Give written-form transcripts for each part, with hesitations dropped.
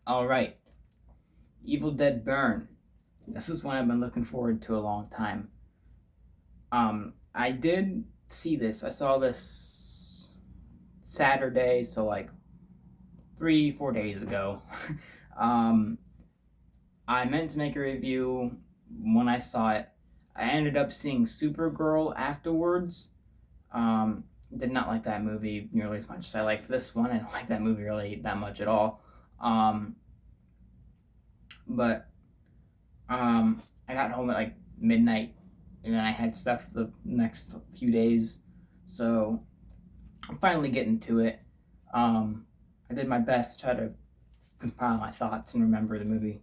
All right, Evil Dead Burn. This is one I've been looking forward to a long time. I did see this. I saw this Saturday, so like 3, 4 days ago. um, I meant to make a review when I saw it. I ended up seeing Supergirl afterwards. Did not like that movie nearly as much as I liked this one. I don't like that movie really that much at all. Um, but I got home at like midnight, and then I had stuff the next few days, so I'm finally getting to it. I did my best to try to compile my thoughts and remember the movie.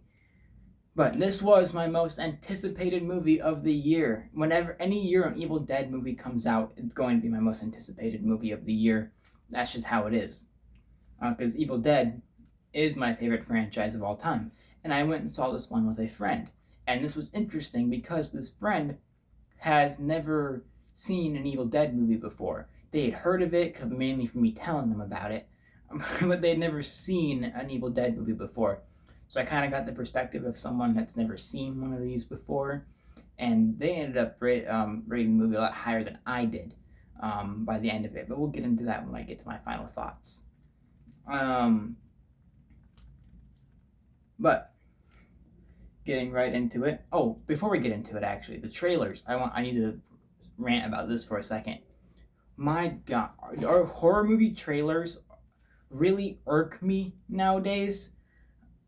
But this was my most anticipated movie of the year. Whenever any year an Evil Dead movie comes out, it's going to be my most anticipated movie of the year. That's just how it is. Because Evil Dead is my favorite franchise of all time. And I went and saw this one with a friend. And this was interesting because this friend has never seen an Evil Dead movie before. They had heard of it, mainly from me telling them about it, but they had never seen an Evil Dead movie before. So I kind of got the perspective of someone that's never seen one of these before, and they ended up rating the movie a lot higher than I did by the end of it. But we'll get into that when I get to my final thoughts. But getting right into it. Oh, before we get into it, actually, the trailers. I need to rant about this for a second. My God, our horror movie trailers really irk me nowadays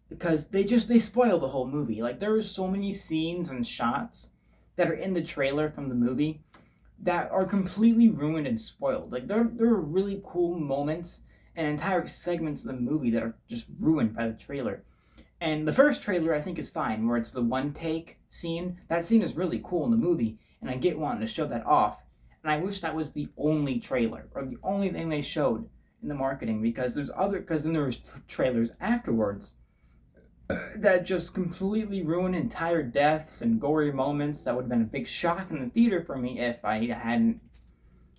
because they spoil the whole movie. Like there are so many scenes and shots that are in the trailer from the movie that are completely ruined and spoiled. Like there are really cool moments and entire segments of the movie that are just ruined by the trailer. And the first trailer I think is fine, where it's the one take scene. That scene is really cool in the movie, and I get wanting to show that off. And I wish that was the only trailer or the only thing they showed in the marketing, because then there was trailers afterwards that just completely ruin entire deaths and gory moments that would have been a big shock in the theater for me if I hadn't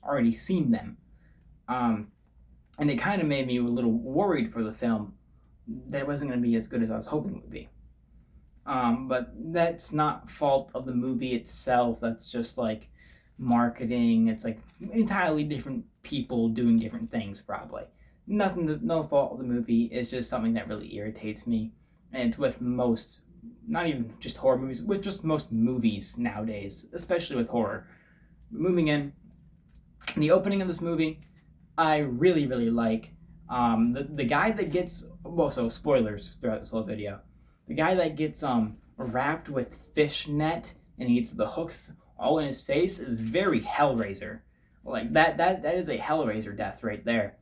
already seen them. And it kind of made me a little worried for the film that it wasn't going to be as good as I was hoping it would be. But that's not fault of the movie itself. That's just like marketing. It's like entirely different people doing different things, probably. No fault of the movie. It's just something that really irritates me. And it's with most, not even just horror movies, with just most movies nowadays, especially with horror. Moving in, the opening of this movie, I really, really like. The guy that gets, well, so spoilers throughout this whole video. The guy that gets wrapped with fishnet and he gets the hooks all in his face is very Hellraiser. Like that is a Hellraiser death right there.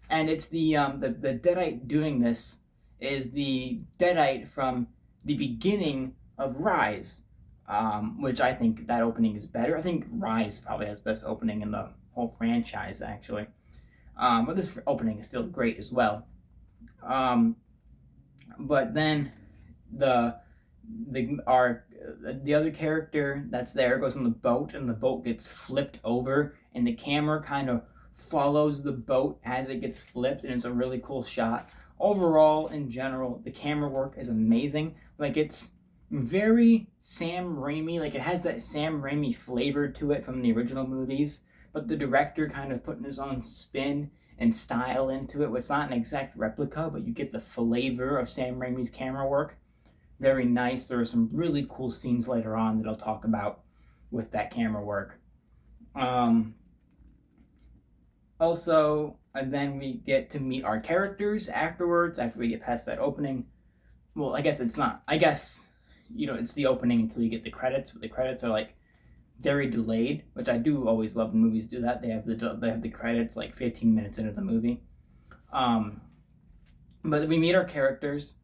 And it's the Deadite doing this is the Deadite from the beginning of Rise, which I think that opening is better. I think Rise probably has best opening in the whole franchise, actually. But this opening is still great as well. But then the other character that's there goes on the boat, and the boat gets flipped over, and the camera kind of follows the boat as it gets flipped, and it's a really cool shot. Overall, in general, the camera work is amazing. Like it's very Sam Raimi. Like it has that Sam Raimi flavor to it from the original movies, but the director kind of putting his own spin and style into it. It's not an exact replica, but you get the flavor of Sam Raimi's camera work. Very nice. There are some really cool scenes later on that I'll talk about with that camera work. Also, and then we get to meet our characters afterwards, after we get past that opening. Well, I guess it's not. I guess, it's the opening until you get the credits, but the credits are like very delayed, which I do always love when movies do that. They have the credits like 15 minutes into the movie. But we meet our characters,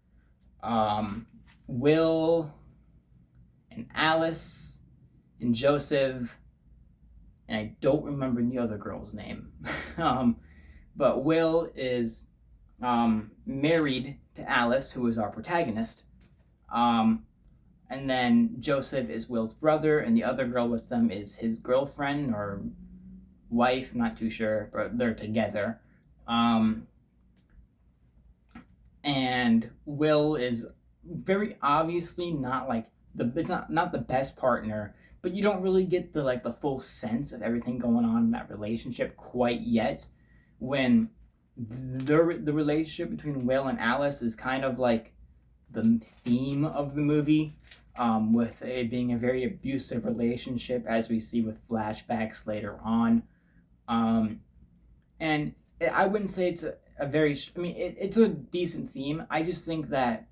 Will and Alice and Joseph, and I don't remember the other girl's name. But Will is married to Alice, who is our protagonist. And then Joseph is Will's brother, and the other girl with them is his girlfriend or wife, not too sure, but they're together. and Will is very obviously not like it's not the best partner, but you don't really get the full sense of everything going on in that relationship quite yet. When the relationship between Will and Alice is kind of like the theme of the movie, with it being a very abusive relationship, as we see with flashbacks later on. Um, and I wouldn't say it's a very, I mean, it's a decent theme. I just think that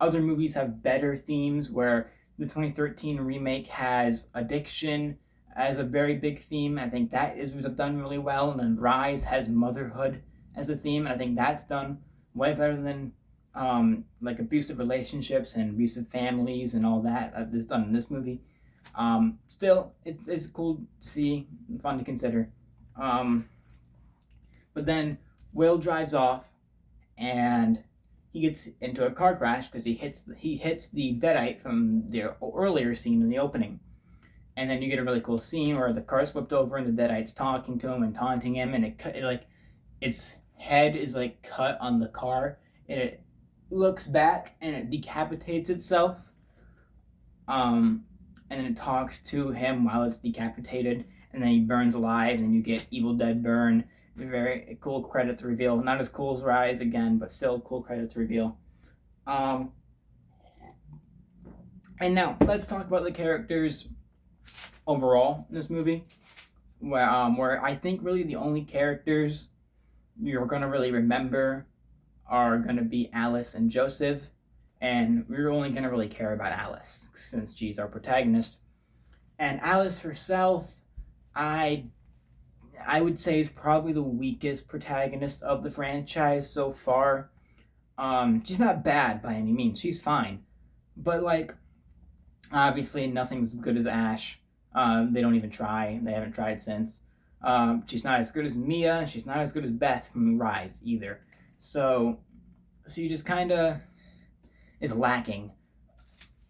other movies have better themes, where the 2013 remake has addiction as a very big theme. I think that is done really well. And then Rise has motherhood as a theme. And I think that's done way better than like abusive relationships and abusive families and all that is done in this movie. Still, it's cool to see, fun to consider. But then Will drives off, and he gets into a car crash because he hits the deadite from the earlier scene in the opening. And then you get a really cool scene where the car flipped over and the deadite's talking to him and taunting him, and its head is like cut on the car, and it looks back and it decapitates itself. And then it talks to him while it's decapitated, and then he burns alive, and then you get Evil Dead Burn. Very cool credits reveal. Not as cool as Rise again, but still cool credits reveal. And now let's talk about the characters overall in this movie, where I think really the only characters you're gonna really remember are gonna be Alice and Joseph, and we're only gonna really care about Alice since she's our protagonist. And Alice herself, I would say, is probably the weakest protagonist of the franchise so far. She's not bad by any means. She's fine, but like, obviously, nothing's as good as Ash. They don't even try. They haven't tried since. She's not as good as Mia, and she's not as good as Beth from Rise either. So you just kind of is lacking.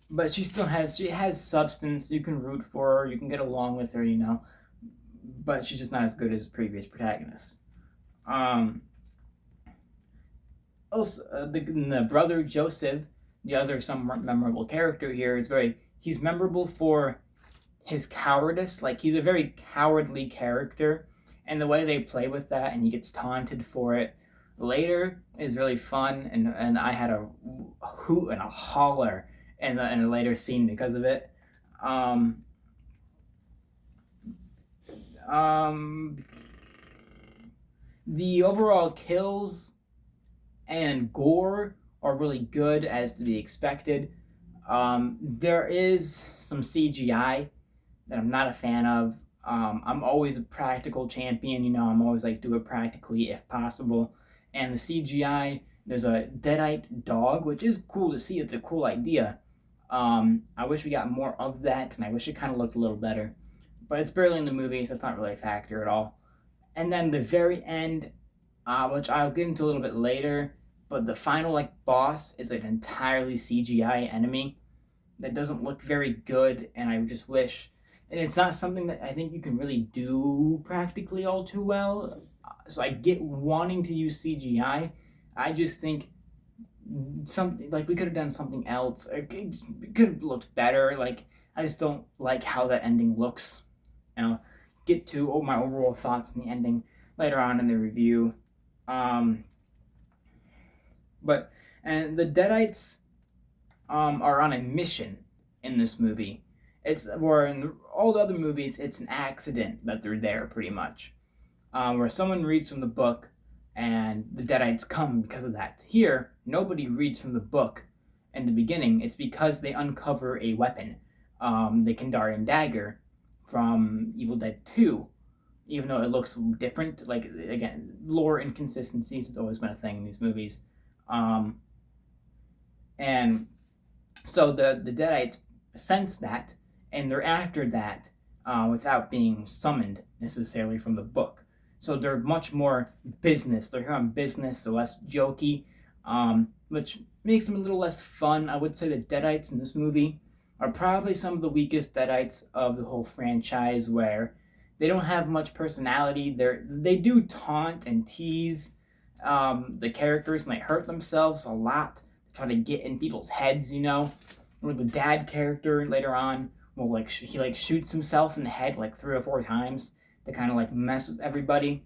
But she has substance. You can root for her. You can get along with her. But she's just not as good as previous protagonists. Also, the brother Joseph, the other somewhat memorable character here, he's memorable for his cowardice. Like, he's a very cowardly character, and the way they play with that, and he gets taunted for it later, is really fun. And I had a hoot and a holler in a later scene because of it. The overall kills and gore are really good, as to be expected. There is some CGI that I'm not a fan of. I'm always a practical champion, I'm always like, do it practically if possible. And the CGI, there's a deadite dog, which is cool to see. It's a cool idea. I wish we got more of that, and I wish it kind of looked a little better. But it's barely in the movie, so it's not really a factor at all. And then the very end, which I'll get into a little bit later, but the final boss is an entirely CGI enemy that doesn't look very good, and I just wish, and it's not something that I think you can really do practically all too well. So I get wanting to use CGI. I just think something we could have done something else. It could have looked better. I just don't like how that ending looks. Get to my overall thoughts on the ending later on in the review. And the Deadites are on a mission in this movie. Where in all the other movies, it's an accident that they're there, pretty much. Where someone reads from the book, and the Deadites come because of that. Here, nobody reads from the book in the beginning. It's because they uncover a weapon, the Kandarian dagger from Evil Dead 2. Even though it looks different, again, lore inconsistencies, it's always been a thing in these movies. And so the Deadites sense that, and they're after that without being summoned necessarily from the book. So they're much more business. They're here on business, so less jokey, which makes them a little less fun. I would say the Deadites in this movie are probably some of the weakest Deadites of the whole franchise, where they don't have much personality. They do taunt and tease the characters might hurt themselves a lot, try to get in people's heads, you know. Or the dad character later on will he like shoots himself in the head like 3 or 4 times to kind of like mess with everybody.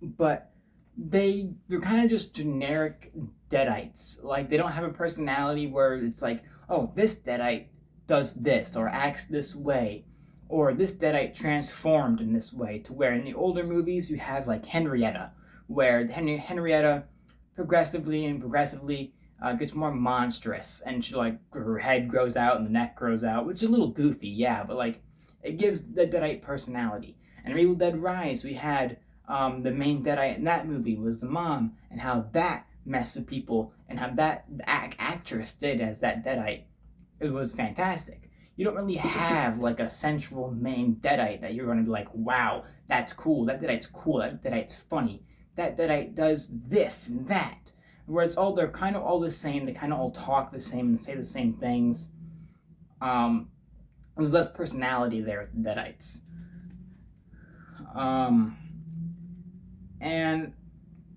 But they're kind of just generic deadites. Like they don't have a personality where it's like, oh, this deadite does this or acts this way, or this deadite transformed in this way. To where in the older movies you have like Henrietta, where Henrietta progressively gets more monstrous, and she like her head grows out and the neck grows out, which is a little goofy, yeah, but like it gives the deadite personality. And in Evil Dead Rise, we had the main deadite in that movie was the mom, and how that messed with people, and how that actress did as that deadite. It was fantastic. You don't really have like a central main deadite that you're going to be like, wow, that's cool. That deadite's cool. That deadite's funny. That deadite does this and that. Whereas they're kind of all the same. They kind of all talk the same and say the same things. There's less personality there with the deadites. And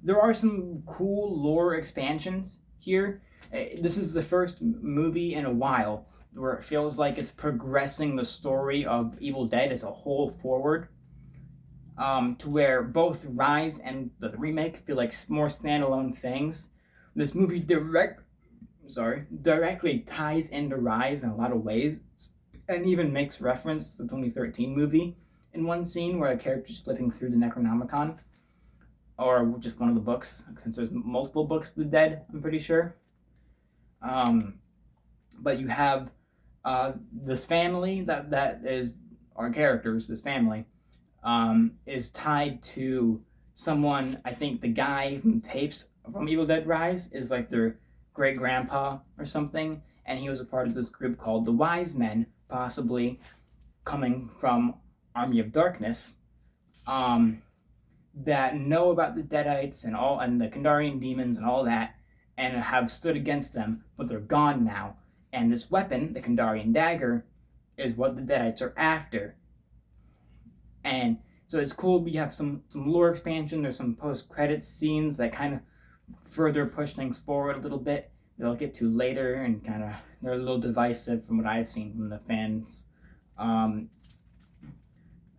there are some cool lore expansions here. This is the first movie in a while where it feels like it's progressing the story of Evil Dead as a whole forward, to where both Rise and the remake feel like more standalone things. This movie directly ties into Rise in a lot of ways, and even makes reference to the 2013 movie in one scene where a character's flipping through the Necronomicon, or just one of the books, since there's multiple books of the Dead, I'm pretty sure. But you have this family that is our characters. This family is tied to someone. I think the guy from tapes from Evil Dead Rise is like their great grandpa or something, and he was a part of this group called the Wise Men, possibly coming from Army of Darkness, that know about the Deadites and the Kandarian demons and all that, and have stood against them, but they're gone now. And this weapon, the Kandarian dagger, is what the Deadites are after. And so it's cool. We have some lore expansion. There's some post-credits scenes that kind of further push things forward a little bit that I'll get to later, and kind of they're a little divisive from what I've seen from the fans.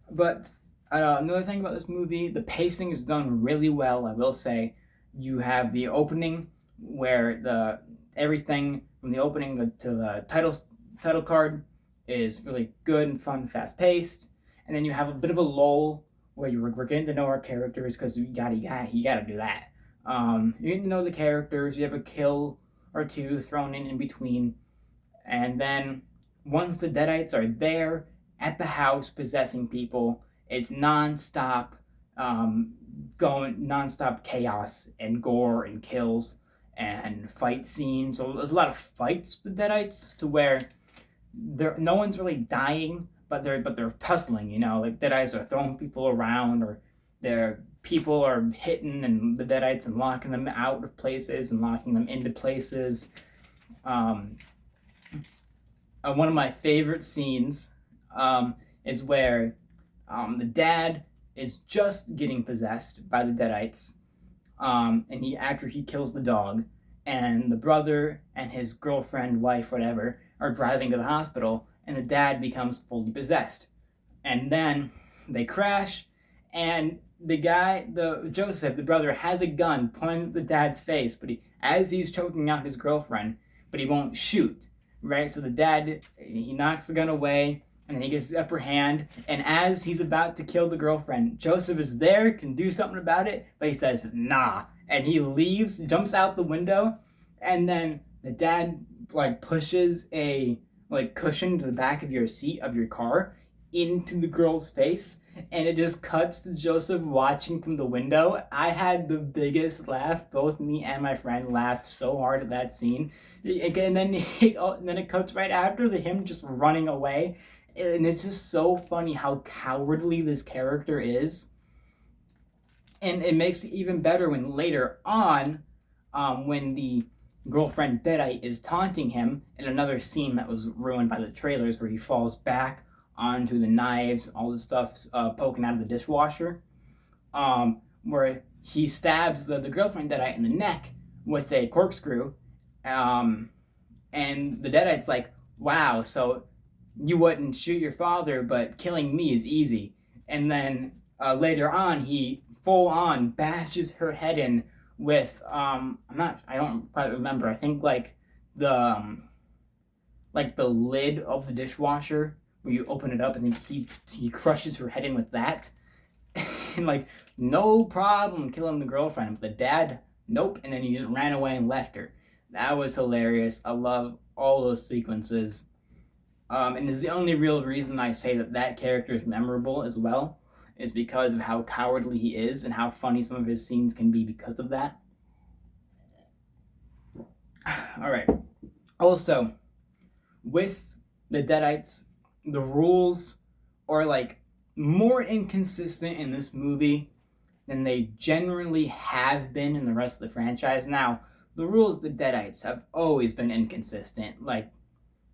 But another thing about this movie, the pacing is done really well, I will say. You have the opening where everything from the opening to the title card is really good and fun, fast paced, and then you have a bit of a lull where we're getting to know our characters, because you gotta do that. You get to know the characters. You have a kill or two thrown in between, and then once the Deadites are there at the house possessing people, it's non-stop chaos and gore and kills and fight scenes. So there's a lot of fights with Deadites, to where no one's really dying, but they're tussling, you know, like Deadites are throwing people around, or people are hitting and the Deadites and locking them out of places and locking them into places. One of my favorite scenes is where the dad is just getting possessed by the Deadites, and after he kills the dog, and the brother and his girlfriend, wife, whatever, are driving to the hospital, and the dad becomes fully possessed. And then they crash, and Joseph, the brother, has a gun pointed at the dad's face, but as he's choking out his girlfriend, but he won't shoot, right? So the dad, he knocks the gun away, and then he gets the upper hand, and as he's about to kill the girlfriend, Joseph is there, can do something about it, but he says, nah, and he leaves, jumps out the window, and then the dad, pushes a, cushion to the back of your seat of your car into the girl's face, and it just cuts to Joseph watching from the window. I had the biggest laugh. Both me and my friend laughed so hard at that scene. And then it cuts right after to him just running away. And it's just so funny how cowardly this character is. And it makes it even better when later on, when the girlfriend Deadite is taunting him in another scene that was ruined by the trailers, where he falls back onto the knives, all the stuff poking out of the dishwasher. where he stabs the girlfriend Deadite in the neck with a corkscrew, and the Deadite's like, wow, so you wouldn't shoot your father, but killing me is easy. And then later on, he full on bashes her head in with I don't quite remember. I think like the lid of the dishwasher where you open it up, and then he crushes her head in with that. And like, no problem killing the girlfriend, but the dad, nope. And then he just ran away and left her. That was hilarious. I love all those sequences. And it's the only real reason I say that character is memorable as well, is because of how cowardly he is and how funny some of his scenes can be because of that. All right. Also, with the Deadites, the rules are like more inconsistent in this movie than they generally have been in the rest of the franchise. Now, the rules of the Deadites have always been inconsistent. Like,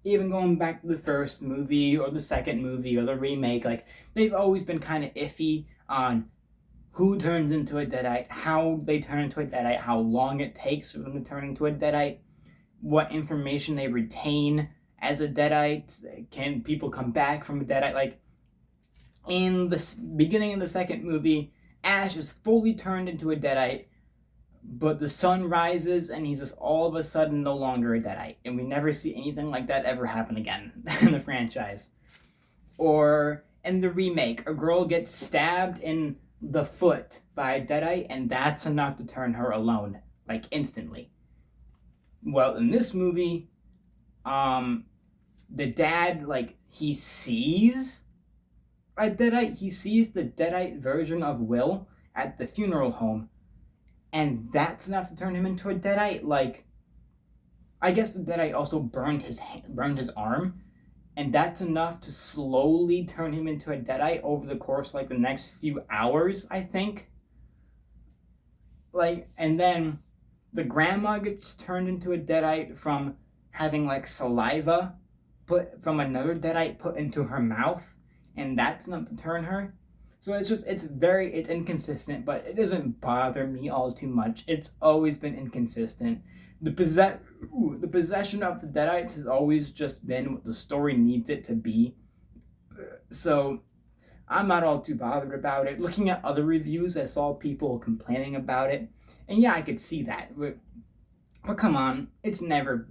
even going back to the first movie or the second movie or the remake, like, they've always been kind of iffy on who turns into a Deadite, how they turn into a Deadite, how long it takes for them to turn into a Deadite, what information they retain as a Deadite. Can people come back from a Deadite? Like, in the beginning of the second movie, Ash is fully turned into a Deadite, but the sun rises and he's just all of a sudden no longer a Deadite. And we never see anything like that ever happen again in the franchise. Or in the remake, a girl gets stabbed in the foot by a Deadite, and that's enough to turn her alone, like instantly. Well, in this movie, the dad, like, he sees a Deadite. He sees the Deadite version of Will at the funeral home, and that's enough to turn him into a Deadite. Like, I guess the Deadite also burned his arm, and that's enough to slowly turn him into a Deadite over the course, like, the next few hours, I think. Like, and then the grandma gets turned into a Deadite from having, like, saliva put from another Deadite put into her mouth, and that's enough to turn her. So it's inconsistent, but it doesn't bother me all too much. It's always been inconsistent. The possession of the Deadites has always just been what the story needs it to be. So I'm not all too bothered about it. Looking at other reviews, I saw people complaining about it, and yeah, I could see that. But come on, it's never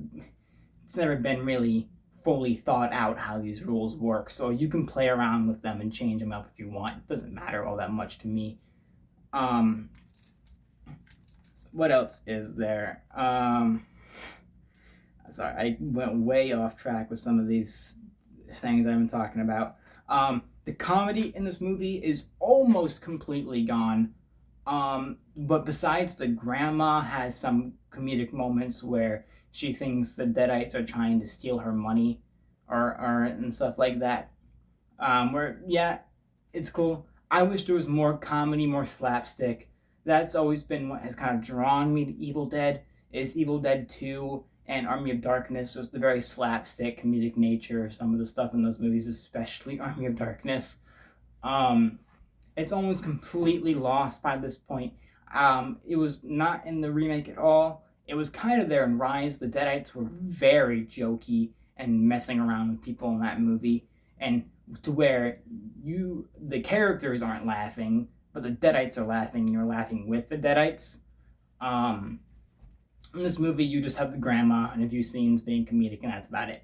been really fully thought out how these rules work, so you can play around with them and change them up if you want. It doesn't matter all that much to me. So what else is there? Sorry, I went way off track with some of these things I've been talking about. The comedy in this movie is almost completely gone. But besides the grandma has some comedic moments where she thinks the Deadites are trying to steal her money or and stuff like that. Where, yeah, it's cool. I wish there was more comedy, more slapstick. That's always been what has kind of drawn me to Evil Dead, is Evil Dead 2 and Army of Darkness, just the very slapstick comedic nature of some of the stuff in those movies, especially Army of Darkness. It's almost completely lost by this point. It was not in the remake at all. It was kind of there in Rise. The Deadites were very jokey and messing around with people in that movie, and to where the characters aren't laughing, but the Deadites are laughing, and you're laughing with the Deadites. In this movie, you just have the grandma and a few scenes being comedic, and that's about it.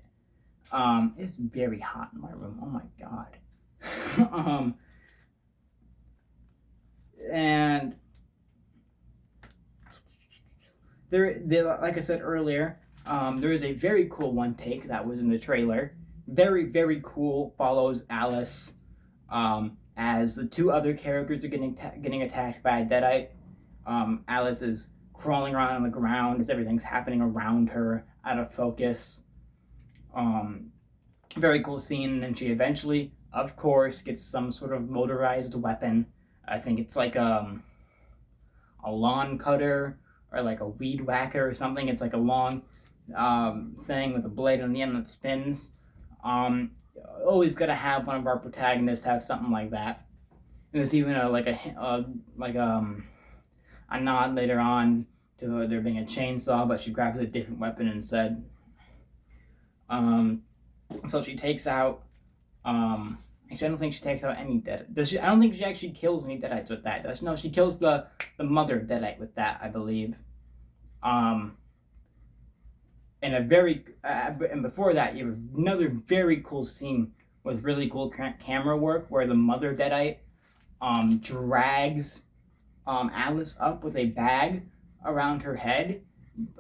It's very hot in my room. Oh my god. And there, like I said earlier, there is a very cool one take that was in the trailer. Very, very cool. Follows Alice as the two other characters are getting attacked by a Deadite. Alice is crawling around on the ground as everything's happening around her, out of focus. Very cool scene, and she eventually, of course, gets some sort of motorized weapon. I think it's like a lawn cutter or like a weed whacker or something. It's like a long thing with a blade on the end that spins. Always gotta have one of our protagonists have something like that. There's even a nod later on to there being a chainsaw, but she grabs a different weapon instead. Um, so she takes out. Actually, I don't think she takes out any dead. Does she? I don't think she actually kills any deadites with that. Does she? No, she kills the mother deadite with that, I believe. Um, and a very and before that, you have another very cool scene with really cool camera work where the mother deadite drags Alice up with a bag around her head,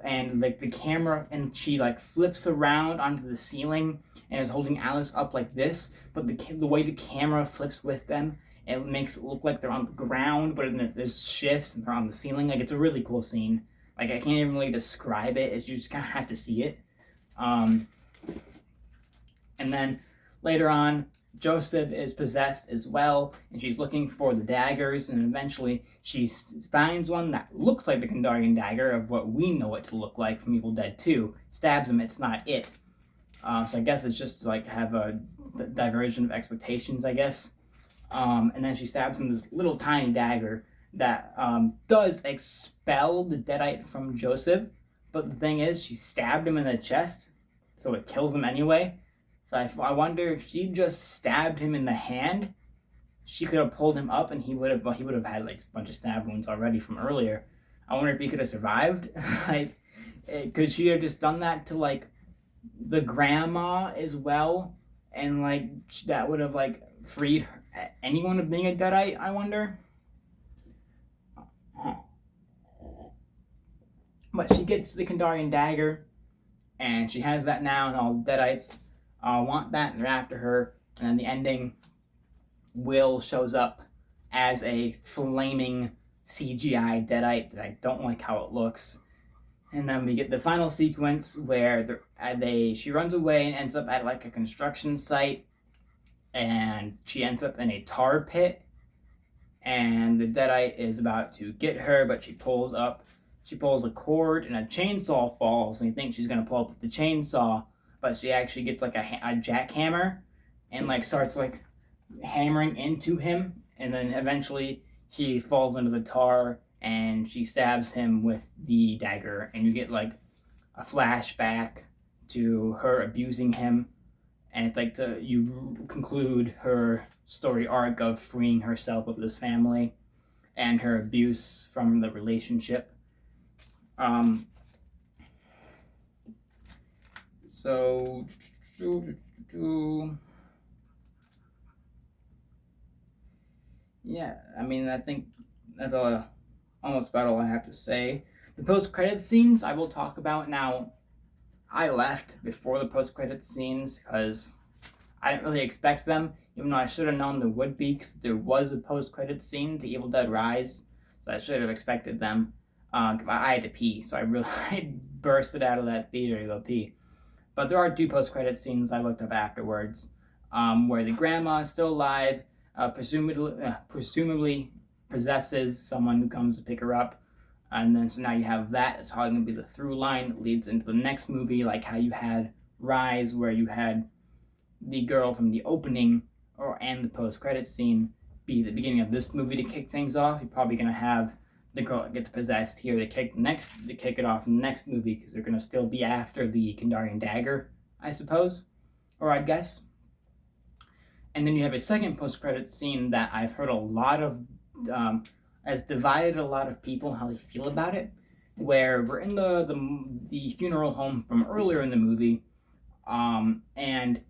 and like the camera, and she like flips around onto the ceiling and is holding Alice up like this, but the way the camera flips with them, it makes it look like they're on the ground, but then there's shifts and they're on the ceiling. Like, it's a really cool scene. Like, I can't even really describe it. It's, you just kind of have to see it. And then later on, Joseph is possessed as well, and she's looking for the daggers, and eventually she finds one that looks like the Kandarian dagger of what we know it to look like from Evil Dead 2. Stabs him, it's not it. So I guess it's just to like have a diversion of expectations, I guess. And then she stabs him this little tiny dagger that does expel the deadite from Joseph, but the thing is, she stabbed him in the chest, so it kills him anyway. So I wonder if she just stabbed him in the hand, she could have pulled him up, and he would have had like a bunch of stab wounds already from earlier. I wonder if he could have survived. Like, could she have just done that to like the grandma as well, and like that would have like freed anyone of being a deadite? I wonder. But she gets the Kandarian dagger, and she has that now, and all the deadites want that, and they're after her. And then the ending, Will shows up as a flaming CGI deadite that I don't like how it looks. And then we get the final sequence where she runs away and ends up at like a construction site, and she ends up in a tar pit, and the deadite is about to get her, but she pulls a cord, and a chainsaw falls, and you think she's gonna pull up with the chainsaw, but she actually gets like a jackhammer and like starts like hammering into him, and then eventually he falls into the tar, and she stabs him with the dagger, and you get like a flashback to her abusing him, and it's like you conclude her story arc of freeing herself of this family and her abuse from the relationship. So yeah, I mean, I think that's almost about all I have to say. The post-credit scenes I will talk about now. I left before the post-credit scenes because I didn't really expect them, even though I should have known there would be, because there was a post-credit scene to Evil Dead Rise, so I should have expected them. I had to pee, so I bursted out of that theater to go pee. But there are 2 post-credit scenes I looked up afterwards, where the grandma is still alive, presumably possesses someone who comes to pick her up, and then so now you have that. It's probably going to be the through line that leads into the next movie, like how you had Rise, where you had the girl from the opening and the post-credit scene be the beginning of this movie to kick things off. You're probably going to have the girl that gets possessed here to kick it off in the next movie, because they're going to still be after the Kandarian dagger, I suppose, or I guess. And then you have a second post-credit scene that I've heard a lot of has divided a lot of people how they feel about it, where we're in the funeral home from earlier in the movie, and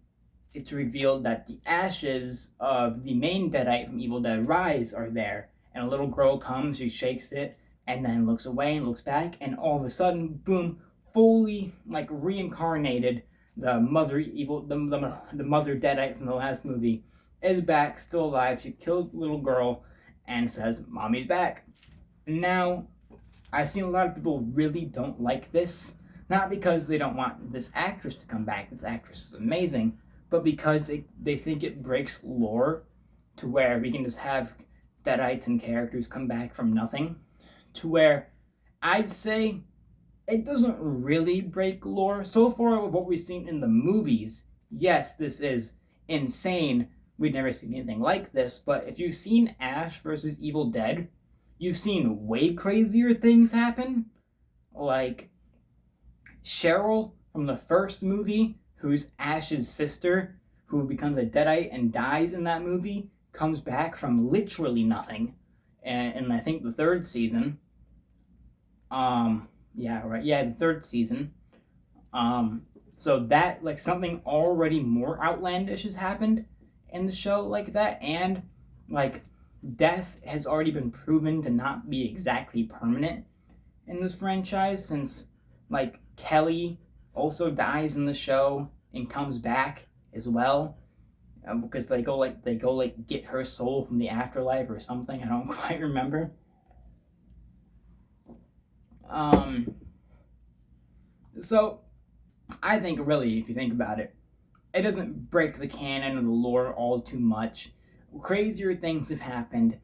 it's revealed that the ashes of the main deadite from Evil Dead Rise are there. And a little girl comes, she shakes it, and then looks away and looks back, and all of a sudden, boom, fully like reincarnated, the mother deadite from the last movie is back, still alive. She kills the little girl and says, "Mommy's back." Now, I've seen a lot of people really don't like this, not because they don't want this actress to come back. This actress is amazing, but because they think it breaks lore to where we can just have deadites and characters come back from nothing, to where I'd say it doesn't really break lore. So far with what we've seen in the movies, yes, this is insane, we'd never seen anything like this, but if you've seen Ash versus Evil Dead, you've seen way crazier things happen. Like Cheryl from the first movie, who's Ash's sister, who becomes a Deadite and dies in that movie, comes back from literally nothing. And I think the third season. The third season. So that, like, something already more outlandish has happened in the show like that, and like death has already been proven to not be exactly permanent in this franchise, since like Kelly also dies in the show and comes back as well, because they go get her soul from the afterlife or something. I don't quite remember. So I think, really, if you think about it, it doesn't break the canon or the lore all too much. Crazier things have happened.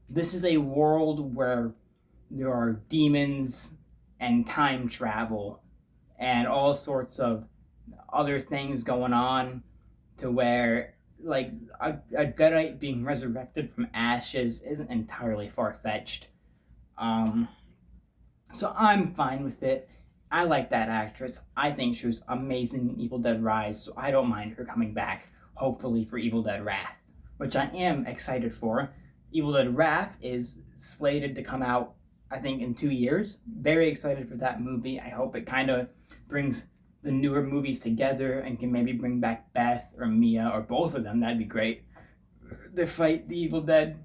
This is a world where there are demons and time travel and all sorts of other things going on, to where like a Deadite being resurrected from ashes isn't entirely far-fetched. So I'm fine with it. I like that actress. I think she was amazing in Evil Dead Rise, so I don't mind her coming back, hopefully for Evil Dead Wrath, which I am excited for. Evil Dead Wrath is slated to come out, I think, in 2 years. Very excited for that movie. I hope it kind of brings the newer movies together and can maybe bring back Beth or Mia or both of them. That'd be great. To fight the Evil Dead,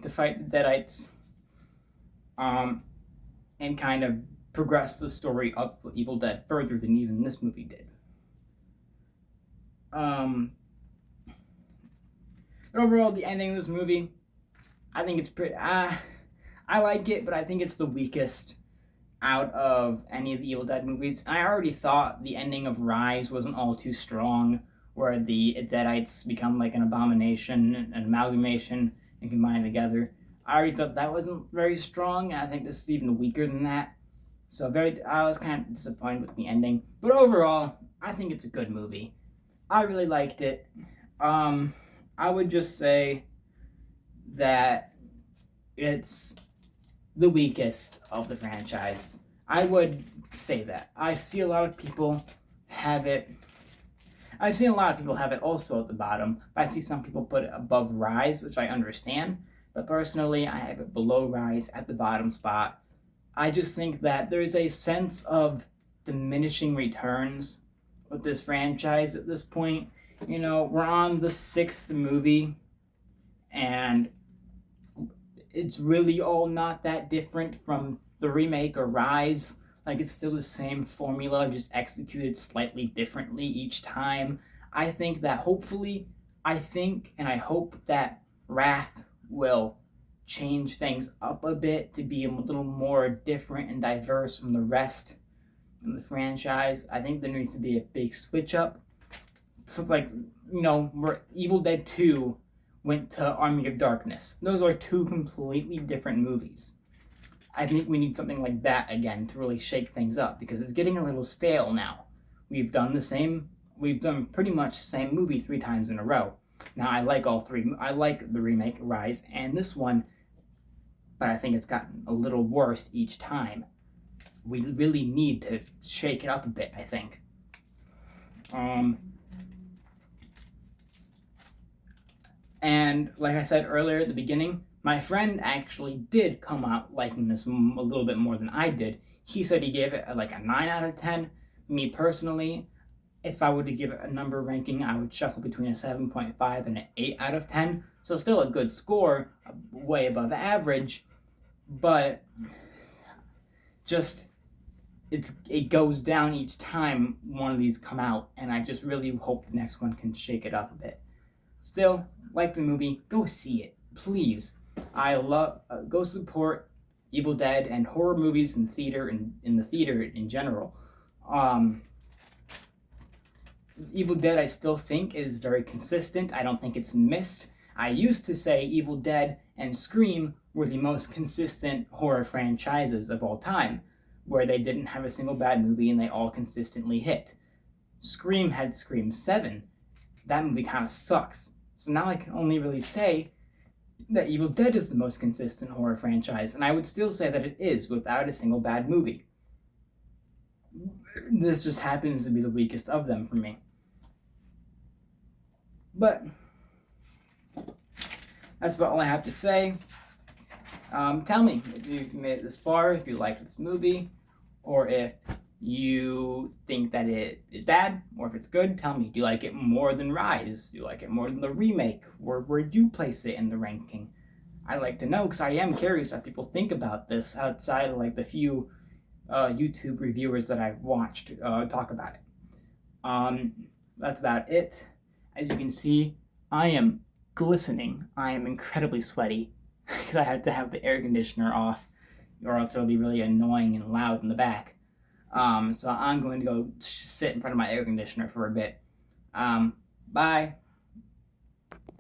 to fight the Deadites, and kind of progress the story up with Evil Dead further than even this movie did. But overall, the ending of this movie, I think it's pretty. I like it, but I think it's the weakest out of any of the Evil Dead movies. I already thought the ending of Rise wasn't all too strong, where the Deadites become like an abomination, an amalgamation, and combine together. I already thought that wasn't very strong, and I think this is even weaker than that. So I was kind of disappointed with the ending. But overall, I think it's a good movie. I really liked it. I would just say that it's the weakest of the franchise. I would say that. I see a lot of people have it. I've seen a lot of people have it also at the bottom. But I see some people put it above Rise, which I understand. But personally, I have it below Rise at the bottom spot. I just think that there's a sense of diminishing returns with this franchise at this point. You know, we're on the 6th movie, and it's really all not that different from the remake or Rise. Like, it's still the same formula, just executed slightly differently each time. I think that I hope that Wrath will change things up a bit to be a little more different and diverse from the rest of the franchise. I think there needs to be a big switch up. So, like, you know, where Evil Dead 2 went to Army of Darkness. Those are two completely different movies. I think we need something like that again to really shake things up, because it's getting a little stale now. We've done pretty much the same movie 3 times in a row. Now, I like all 3. I like the remake, Rise, and this one, but I think it's gotten a little worse each time. We really need to shake it up a bit, I think. And like I said earlier at the beginning, my friend actually did come out liking this a little bit more than I did. He said he gave it like a 9 out of 10. Me personally, if I were to give it a number ranking, I would shuffle between a 7.5 and an 8 out of 10. So still a good score, way above average, but just it goes down each time one of these come out, and I just really hope the next one can shake it up a bit. Still, like the movie, go see it, please. I love go support Evil Dead and horror movies in theater and in the theater in general. Evil Dead, I still think, is very consistent. I don't think it's missed. I used to say Evil Dead and Scream were the most consistent horror franchises of all time, where they didn't have a single bad movie and they all consistently hit. Scream had Scream 7. That movie kind of sucks. So now I can only really say that Evil Dead is the most consistent horror franchise, and I would still say that it is without a single bad movie. This just happens to be the weakest of them for me. But that's about all I have to say. Tell me if you've made it this far, if you liked this movie, or if you think that it is bad, or if it's good. Tell me, do you like it more than Rise? Do you like it more than the remake? Where do you place it in the ranking? I'd like to know, because I am curious how people think about this outside of like the few YouTube reviewers that I've watched talk about it. That's about it. As you can see, I am glistening. I am incredibly sweaty because I had to have the air conditioner off, or else it'll be really annoying and loud in the back. So I'm going to go sit in front of my air conditioner for a bit. Bye.